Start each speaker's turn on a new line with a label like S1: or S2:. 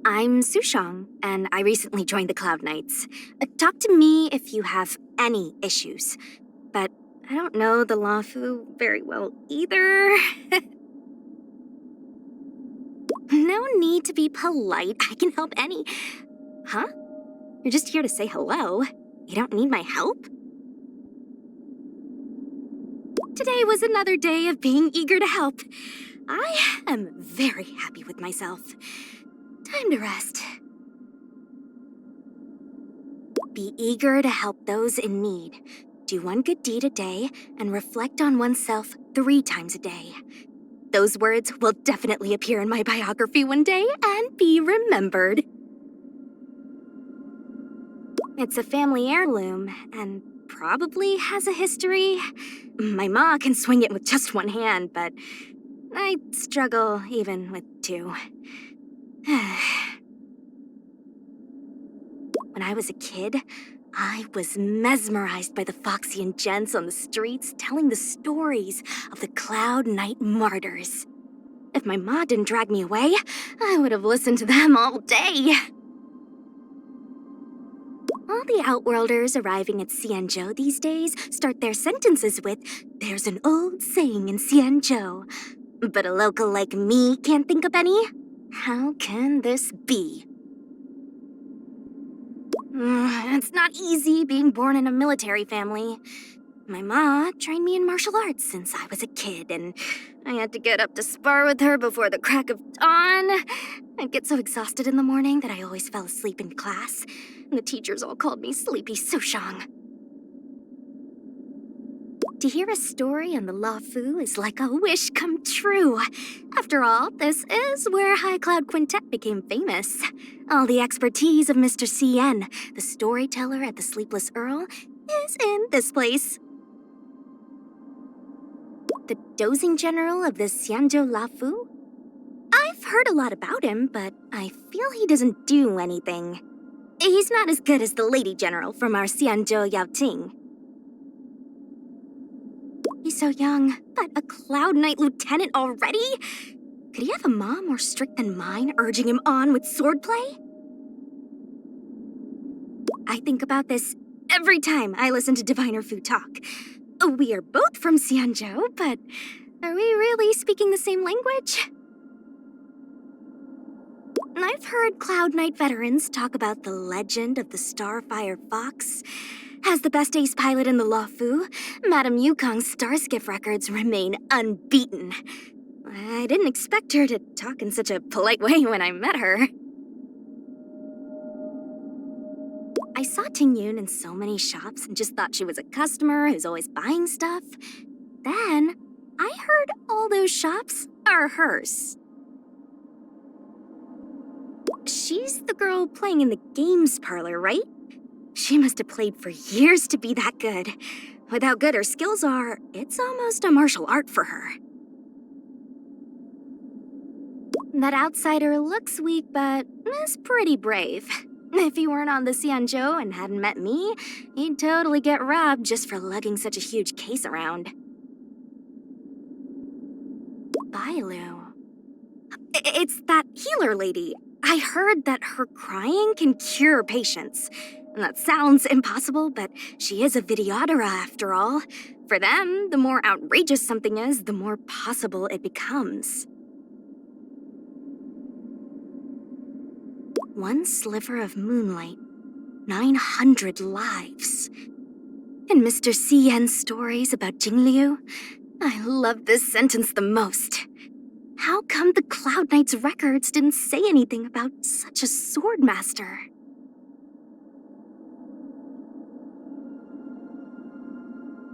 S1: I'm Sushang, and I recently joined the Cloud Knights. Talk to me if you have any issues. But I don't know the Lafu very well either. No need to be polite. I can help any... Huh? You're just here to say hello. You don't need my help? Today was another day of being eager to help. I am very happy with myself. Time to rest. Be eager to help those in need. Do one good deed a day and reflect on oneself 3 times a day. Those words will definitely appear in my biography one day and be remembered. It's a family heirloom and probably has a history. My ma can swing it with just one hand, but I struggle even with 2. When I was a kid, I was mesmerized by the Foxian gents on the streets telling the stories of the Cloud Knight martyrs. If my ma didn't drag me away, I would have listened to them all day. All the Outworlders arriving at Xianzhou these days start their sentences with, "There's an old saying in Xianzhou." But a local like me can't think of any? How can this be? It's not easy being born in a military family. My ma trained me in martial arts since I was a kid, and I had to get up to spar with her before the crack of dawn. I'd get so exhausted in the morning that I always fell asleep in class, and the teachers all called me Sleepy Sushang. To hear a story on the Lafu is like a wish come true. After all, this is where High Cloud Quintet became famous. All the expertise of Mr. CN, the storyteller at the Sleepless Earl, is in this place. The dozing general of the Xianzhou Lafu? I've heard a lot about him, but I feel he doesn't do anything. He's not as good as the lady general from our Xianzhou Yaoting. He's so young, but a Cloud Knight lieutenant already? Could he have a mom more strict than mine, urging him on with swordplay? I think about this every time I listen to Diviner Fu talk. We are both from Xianzhou, but are we really speaking the same language? I've heard Cloud Knight veterans talk about the legend of the Starfire Fox. As the best ace pilot in the Lafu, Madame Yukong's Starskiff records remain unbeaten. I didn't expect her to talk in such a polite way when I met her. I saw Tingyun in so many shops and just thought she was a customer who's always buying stuff. Then, I heard all those shops are hers. She's the girl playing in the games parlor, right? She must have played for years to be that good. With how good her skills are, it's almost a martial art for her. That outsider looks weak, but is pretty brave. If he weren't on the Xianzhou and hadn't met me, he'd totally get robbed just for lugging such a huge case around. Bailu. It's that healer lady. I heard that her crying can cure patients. That sounds impossible, but she is a videodera after all. For them, the more outrageous something is, the more possible it becomes. One sliver of moonlight, 900 lives. In Mr. CN's stories about Jingliu, I love this sentence the most. How come the Cloud Knight's records didn't say anything about such a sword master?